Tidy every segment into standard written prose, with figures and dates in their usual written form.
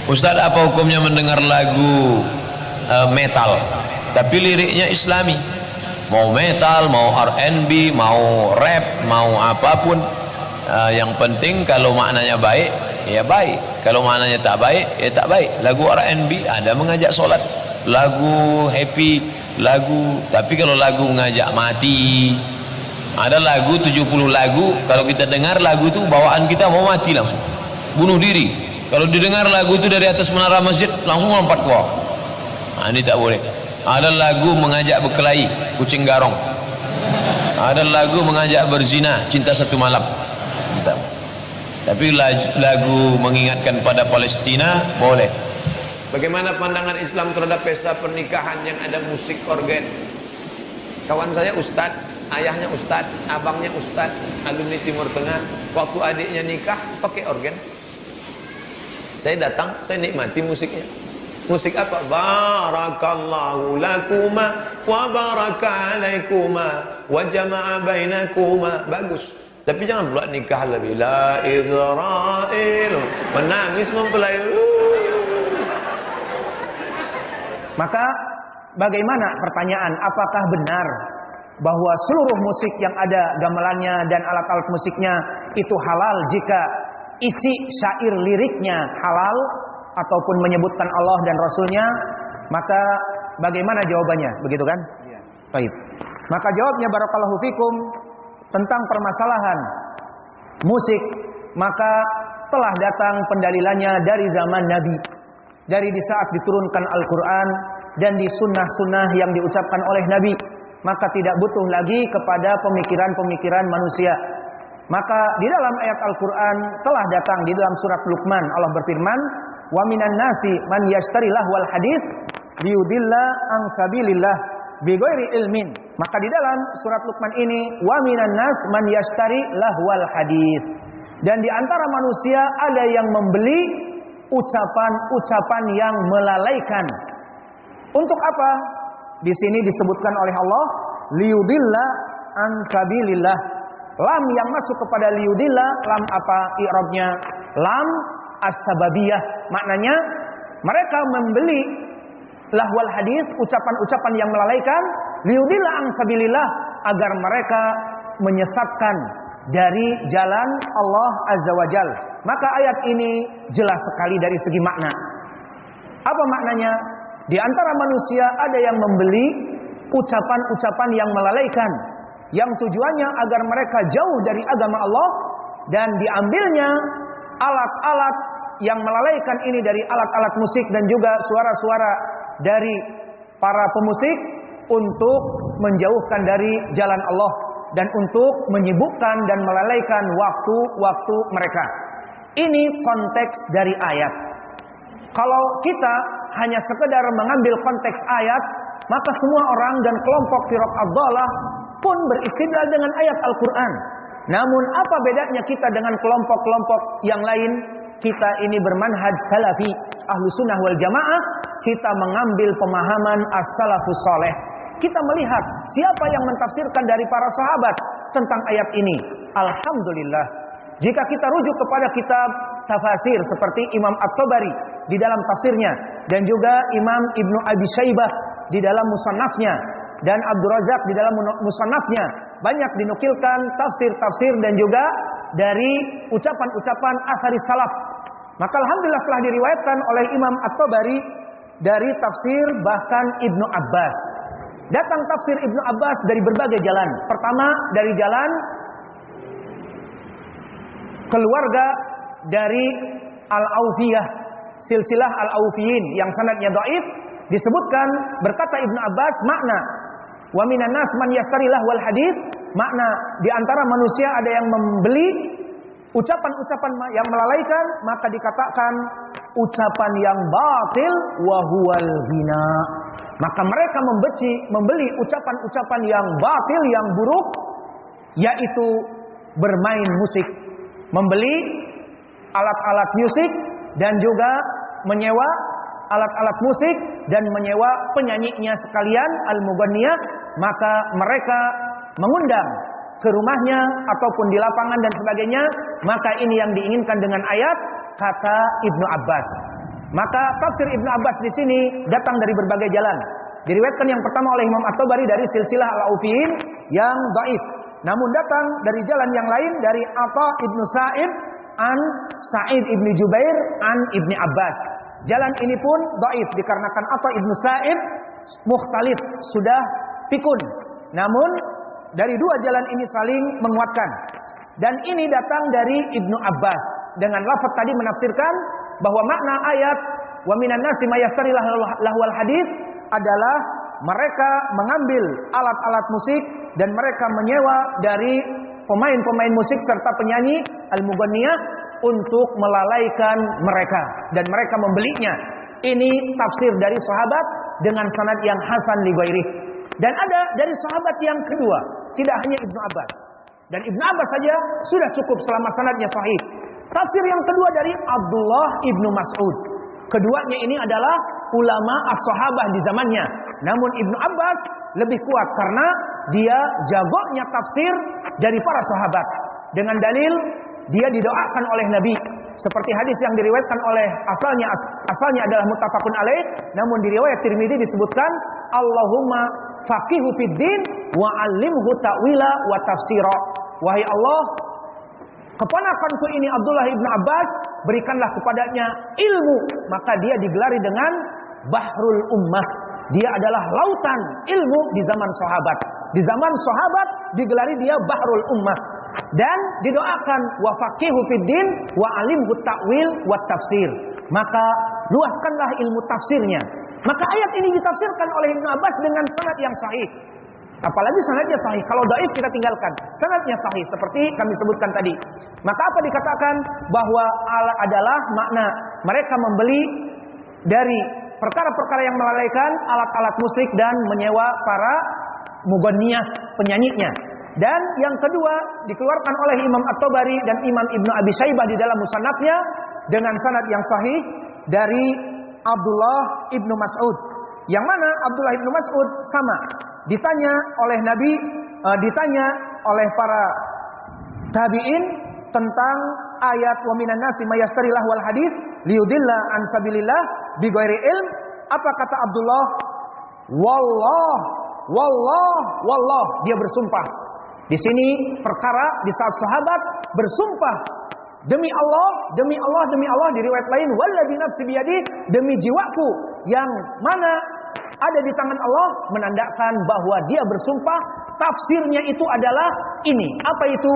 Ustaz, apa hukumnya mendengar lagu metal tapi liriknya islami? Mau metal, mau R&B, mau rap, mau apapun, yang penting kalau maknanya baik ya baik, kalau maknanya tak baik ya tak baik. Lagu R&B ada mengajak solat, lagu happy, lagu, tapi kalau lagu mengajak mati, ada lagu 70 lagu, kalau kita dengar lagu itu bawaan kita mau mati langsung, bunuh diri. Kalau didengar lagu itu dari atas menara masjid langsung lompat ke bawah. Nah, ini tak boleh. Ada lagu mengajak berkelahi, kucing garong. Ada lagu mengajak berzina, cinta satu malam. Entah. Tapi lagu mengingatkan pada Palestina boleh. Bagaimana pandangan Islam terhadap pesta pernikahan yang ada musik organ? Kawan saya ustadz, ayahnya ustadz, abangnya ustadz, alumni Timur Tengah. Waktu adiknya nikah pakai organ. Saya datang, saya nikmati musiknya. Musik apa? Barakallahu lakuma wa baraka alaikuma wa jama'a bainakuma. Bagus. Tapi jangan pula nikah lebih la Israel, menangis mempelai. Maka bagaimana pertanyaan, apakah benar bahwa seluruh musik yang ada gamelannya dan alat-alat musiknya itu halal jika isi syair liriknya halal ataupun menyebutkan Allah dan Rasulnya? Maka bagaimana jawabannya? Begitu kan? Iya. Baik. Maka jawabnya barakallahu fikum tentang permasalahan musik, maka telah datang pendalilannya dari zaman Nabi, dari di saat diturunkan Al-Quran dan di sunnah-sunnah yang diucapkan oleh Nabi. Maka tidak butuh lagi kepada pemikiran-pemikiran manusia. Maka di dalam ayat Al-Quran telah datang di dalam surat Luqman, Allah berfirman, wa minan nasi man yashtari lahwal hadits liyudilla an sabilillah bighairi ilmin. Maka di dalam surat Luqman ini, wa minan nas man yashtari lahwal hadits, dan di antara manusia ada yang membeli ucapan-ucapan yang melalaikan. Untuk apa? Di sini disebutkan oleh Allah liyudilla an sabilillah. Lam yang masuk kepada liyudillah, lam apa i'rabnya? Lam as-sababiyah. Maknanya mereka membeli lahwal hadis, ucapan-ucapan yang melalaikan, liyudillah an sabilillah, agar mereka menyesatkan dari jalan Allah Azza wa Jal. Maka ayat ini jelas sekali dari segi makna. Apa maknanya? Di antara manusia ada yang membeli ucapan-ucapan yang melalaikan, yang tujuannya agar mereka jauh dari agama Allah, dan diambilnya alat-alat yang melalaikan ini dari alat-alat musik dan juga suara-suara dari para pemusik untuk menjauhkan dari jalan Allah dan untuk menyibukkan dan melalaikan waktu-waktu mereka. Ini konteks dari ayat. Kalau kita hanya sekedar mengambil konteks ayat, maka semua orang dan kelompok firaq ad-dhalah pun beristidlal dengan ayat Al-Quran. Namun apa bedanya kita dengan kelompok-kelompok yang lain? Kita ini bermanhaj salafi, ahlu sunnah wal jamaah. Kita mengambil pemahaman as-salafus saleh. Kita melihat siapa yang mentafsirkan dari para sahabat tentang ayat ini. Alhamdulillah, jika kita rujuk kepada kitab tafsir seperti Imam At-Tabari di dalam tafsirnya, dan juga Imam Ibnu Abi Syaibah di dalam musannafnya, dan Abdul Razak di dalam musannafnya, banyak dinukilkan tafsir-tafsir dan juga dari ucapan-ucapan athari salaf. Maka alhamdulillah telah diriwayatkan oleh Imam At-Tabari dari tafsir bahkan Ibnu Abbas. Datang tafsir Ibnu Abbas dari berbagai jalan. Pertama dari jalan keluarga dari Al-Aufiyah, silsilah Al-Aufiyin yang sanadnya dhaif, disebutkan berkata Ibnu Abbas, makna wa minan nas man yashtari lahwal hadits, makna di antara manusia ada yang membeli ucapan-ucapan yang melalaikan, maka dikatakan ucapan yang batil wa huwal ghina. Maka mereka membeli ucapan-ucapan yang batil, yang buruk, yaitu bermain musik, membeli alat-alat musik dan juga menyewa alat-alat musik dan menyewa penyanyinya sekalian, al-mughanniyah. Maka mereka mengundang ke rumahnya ataupun di lapangan dan sebagainya. Maka ini yang diinginkan dengan ayat, kata Ibnu Abbas. Maka tafsir Ibnu Abbas di sini datang dari berbagai jalan. Diriwayatkan yang pertama oleh Imam At-Tabari dari silsilah Al-Aufiyin yang dhaif. Namun datang dari jalan yang lain dari Atha ibnu Sa'id an Sa'id ibnu Jubair an Ibni Abbas. Jalan ini pun dhaif dikarenakan Atha ibnu Sa'id mukhtalif, sudah pikun. Namun dari dua jalan ini saling menguatkan. Dan ini datang dari Ibnu Abbas dengan lafaz tadi menafsirkan bahwa makna ayat wa minan nasi mayastari lahwal hadits adalah mereka mengambil alat-alat musik dan mereka menyewa dari pemain-pemain musik serta penyanyi al-mughanniyah untuk melalaikan mereka dan mereka membelinya. Ini tafsir dari sahabat dengan sanad yang hasan li ghairi. Dan ada dari sahabat yang kedua, tidak hanya Ibnu Abbas. Dan Ibnu Abbas saja sudah cukup selama sanadnya sahih. Tafsir yang kedua dari Abdullah ibnu Mas'ud. Keduanya ini adalah ulama as-sahabah di zamannya. Namun Ibnu Abbas lebih kuat karena dia jagonya tafsir dari para sahabat. Dengan dalil dia didoakan oleh Nabi. Seperti hadis yang diriwayatkan oleh asalnya adalah muttafaqun alaih, namun di riwayat Tirmidzi disebutkan Allahumma faqihu fid din wa 'allimhu ta'wila wa tafsira. Wahai Allah, keponakanku ini Abdullah ibnu Abbas, berikanlah kepadanya ilmu. Maka dia digelari dengan Bahrul Ummah. Dia adalah lautan ilmu di zaman sahabat. Di zaman sahabat digelari dia Bahrul Ummah. Dan didoakan wa faqihu fid din wa 'alimhu ta'wil wa tafsir. Maka luaskanlah ilmu tafsirnya. Maka ayat ini ditafsirkan oleh Ibnu Abbas dengan sanad yang sahih. Apalagi sanadnya sahih. Kalau dhaif kita tinggalkan. Sanadnya sahih seperti kami sebutkan tadi. Maka apa dikatakan bahwa adalah makna mereka membeli dari perkara-perkara yang melalaikan alat-alat musik dan menyewa para mughanniyah, penyanyinya. Dan yang kedua dikeluarkan oleh Imam At-Tabari dan Imam Ibnu Abi Syaibah di dalam musannafnya dengan sanad yang sahih dari Abdullah ibnu Mas'ud. Yang mana Abdullah ibnu Mas'ud sama ditanya oleh Nabi, ditanya oleh para tabi'in tentang ayat wa minan nasi mayastari lahwal hadits liyudilla an sabilillah bighairi ilm. Apa kata Abdullah? Wallah, dia bersumpah. Di sini perkara di saat sahabat bersumpah demi Allah, demi Allah, demi Allah. Di riwayat lain walladzi nafsi biyadi, demi jiwaku yang mana ada di tangan Allah, menandakan bahwa dia bersumpah. Tafsirnya itu adalah ini. Apa itu?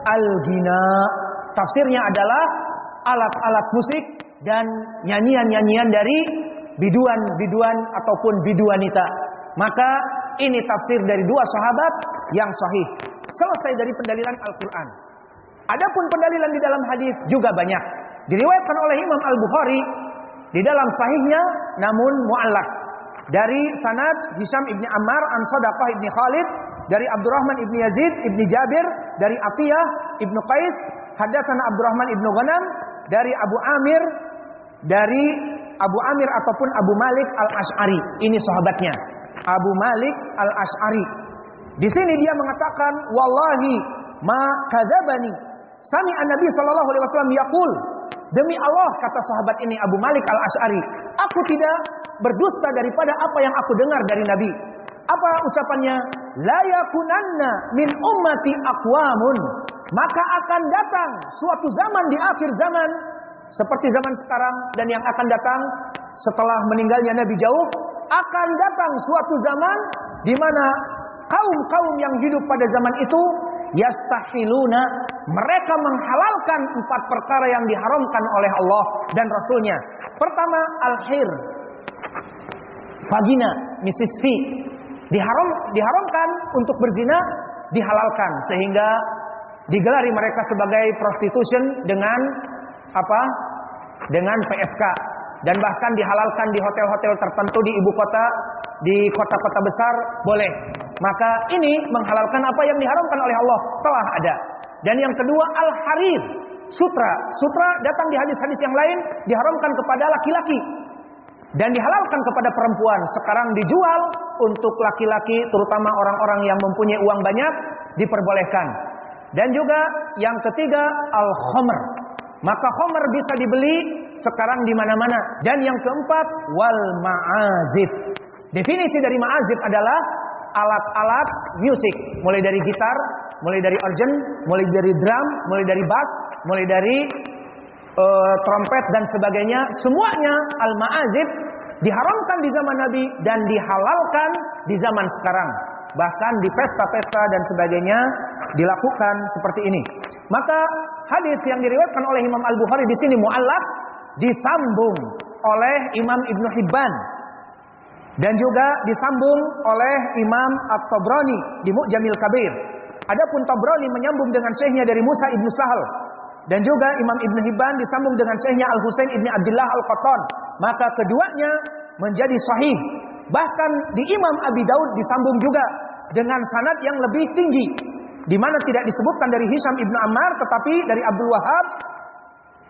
Al-ghina. Tafsirnya adalah alat-alat musik dan nyanyian-nyanyian dari biduan-biduan ataupun biduanita. Maka ini tafsir dari dua sahabat yang sahih. Selesai dari pendalilan Al-Quran. Adapun pendalilan di dalam hadis juga banyak. Diriwayatkan oleh Imam Al-Bukhari di dalam sahihnya, namun mu'allaq. Dari sanad Hisham ibni Ammar an Sadaqah ibni Khalid, dari Abdurrahman ibni Yazid ibni Jabir, dari Atiyah ibnu Qais, hadatsana Abdurrahman ibnu Ghanam, dari Abu Amir, dari Abu Amir ataupun Abu Malik Al-Asy'ari. Ini sahabatnya, Abu Malik Al-Asy'ari. Di sini dia mengatakan, wallahi ma kadzabani sami an-nabi sallallahu alaihi wasallam yaqul. Demi Allah, kata sahabat ini Abu Malik Al-Asy'ari, aku tidak berdusta daripada apa yang aku dengar dari Nabi. Apa ucapannya? La yakunanna min ummati aqwamun, maka akan datang suatu zaman di akhir zaman seperti zaman sekarang dan yang akan datang setelah meninggalnya Nabi jauh, akan datang suatu zaman di mana kaum-kaum yang hidup pada zaman itu yastahiluna, mereka menghalalkan 4 perkara yang diharamkan oleh Allah dan Rasulnya. Pertama, al-hir, vagina, Mrs. V, diharamkan untuk berzina, dihalalkan sehingga digelari mereka sebagai prostitution dengan apa? Dengan PSK, dan bahkan dihalalkan di hotel-hotel tertentu di ibu kota, di kota-kota besar boleh. Maka ini menghalalkan apa yang diharamkan oleh Allah, telah ada. Dan yang kedua, al-harir, sutra. Sutra datang di hadis-hadis yang lain diharamkan kepada laki-laki dan dihalalkan kepada perempuan. Sekarang dijual untuk laki-laki, terutama orang-orang yang mempunyai uang banyak, diperbolehkan. Dan juga yang ketiga, al-khamr. Maka khamr bisa dibeli sekarang di mana-mana. Dan yang keempat, wal ma'azif. Definisi dari ma'azif adalah alat-alat musik, mulai dari gitar, mulai dari organ, mulai dari drum, mulai dari bass, mulai dari trompet dan sebagainya. Semuanya al-ma'azif diharamkan di zaman Nabi dan dihalalkan di zaman sekarang. Bahkan di pesta-pesta dan sebagainya dilakukan seperti ini. Maka hadis yang diriwayatkan oleh Imam Al-Bukhari di sini mu'allaq, disambung oleh Imam Ibnu Hibban dan juga disambung oleh Imam At-Tabrani di Mu'jamil Kabir. Adapun Tabrani menyambung dengan syekhnya dari Musa Ibnu Sahal, dan juga Imam Ibnu Hibban disambung dengan syekhnya Al-Husain Ibnu Abdullah Al-Qattan. Maka keduanya menjadi sahih. Bahkan di Imam Abi Daud disambung juga dengan sanad yang lebih tinggi, di mana tidak disebutkan dari Hisham Ibnu Ammar, tetapi dari Abdul Wahab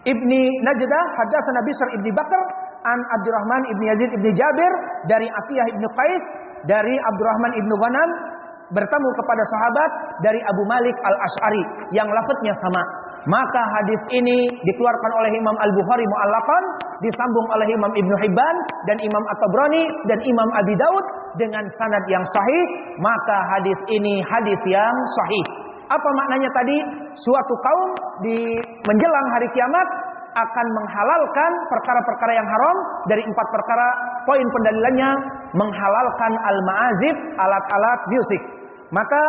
Ibni Najdah haddatsana Bishr Ibni Bakar an Abdurrahman Ibni Yazid Ibni Jabir dari Atiyah Ibnu Qais dari Abdurrahman Ibnu Ghanam bertemu kepada sahabat dari Abu Malik Al-Asy'ari yang lafadznya sama. Maka hadis ini dikeluarkan oleh Imam Al-Bukhari mu'allaqan, disambung oleh Imam Ibnu Hibban dan Imam At-Tabrani dan Imam Abi Daud dengan sanad yang sahih. Maka hadis ini hadis yang sahih. Apa maknanya tadi? Suatu kaum di menjelang hari kiamat akan menghalalkan perkara-perkara yang haram. Dari 4 perkara, poin pendalilannya menghalalkan al-ma'azif, alat-alat musik. Maka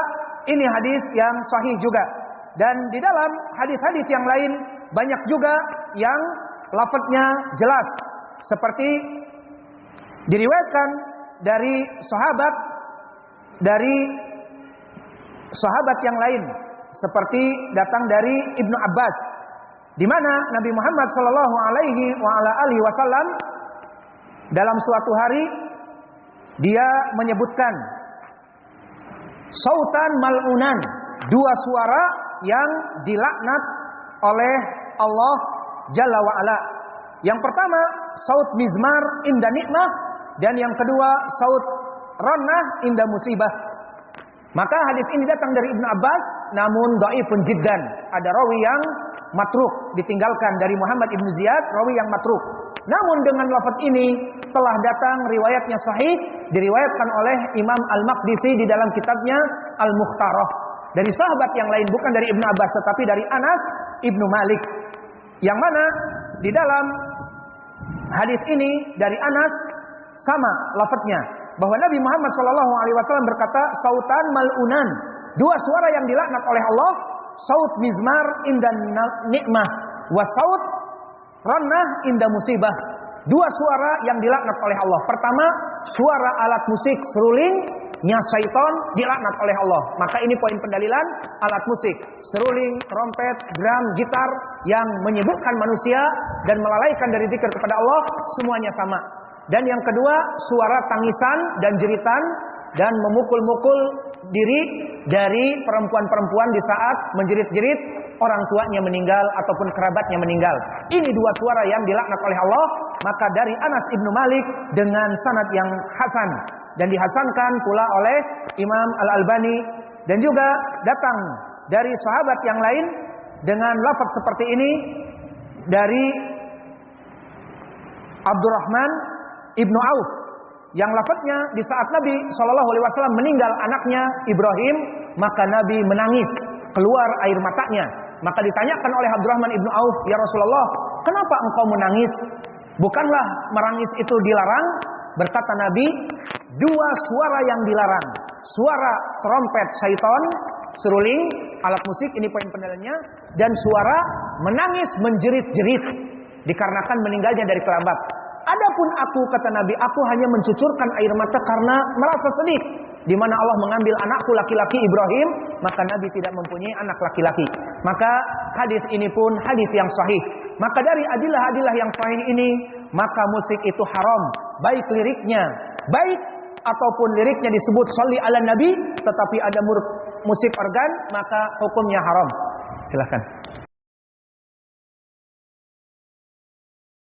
ini hadis yang sahih juga. Dan di dalam hadis-hadis yang lain banyak juga yang lafadznya jelas, seperti diriwayatkan dari sahabat yang lain, seperti datang dari Ibnu Abbas, di mana Nabi Muhammad sallallahu alaihi wasallam dalam suatu hari dia menyebutkan sautan mal'unan, 2 suara yang dilaknat oleh Allah Jalla wa'ala. Yang pertama saut mizmar inda nikmah, dan yang kedua saut rannah inda musibah. Maka hadis ini datang dari Ibnu Abbas, namun dhaifun jiddan. Ada rawi yang matruk, ditinggalkan dari Muhammad Ibnu Ziyad, rawi yang matruk. Namun dengan lafaz ini telah datang riwayatnya sahih, diriwayatkan oleh Imam Al-Maqdisi di dalam kitabnya Al-Mukhtarah. Dari sahabat yang lain, bukan dari Ibnu Abbas, tetapi dari Anas Ibnu Malik. Yang mana di dalam hadis ini dari Anas sama lafadznya, bahwa Nabi Muhammad SAW berkata, sautan mal'unan, 2 suara yang dilaknat oleh Allah, saut mizmar inda nikmah, wa saut rannah inda musibah. 2 suara yang dilaknat oleh Allah. Pertama, suara alat musik seruling nya syaitan dilaknat oleh Allah. Maka ini poin pendalilan alat musik, seruling, trompet, drum, gitar yang menyibukkan manusia dan melalaikan dari zikir kepada Allah, semuanya sama. Dan yang kedua, suara tangisan dan jeritan dan memukul-mukul diri dari perempuan-perempuan di saat menjerit-jerit orang tuanya meninggal ataupun kerabatnya meninggal. Ini 2 suara yang dilaknat oleh Allah. Maka dari Anas Ibnu Malik dengan sanad yang hasan, dan dihasankan pula oleh Imam Al-Albani, dan juga datang dari sahabat yang lain dengan lafaz seperti ini dari Abdurrahman Ibnu Auf, yang lafaznya di saat Nabi SAW meninggal anaknya Ibrahim, maka Nabi menangis, keluar air matanya. Maka ditanyakan oleh Abdurrahman Ibnu Auf, ya Rasulullah, kenapa engkau menangis? Bukanlah menangis itu dilarang? Berkata Nabi, 2 suara yang dilarang, suara trompet syaitan, seruling, alat musik, ini poin pendalilannya, dan suara menangis menjerit-jerit dikarenakan meninggalnya dari kerabat. Adapun aku, kata Nabi, aku hanya mencucurkan air mata karena merasa sedih, di mana Allah mengambil anakku laki-laki Ibrahim, maka Nabi tidak mempunyai anak laki-laki. Maka hadis ini pun hadis yang sahih. Maka dari adilah-adilah yang sahih ini, maka musik itu haram, baik liriknya, baik ataupun liriknya disebut sholli ala nabi, tetapi ada musik organ, maka hukumnya haram. Silakan.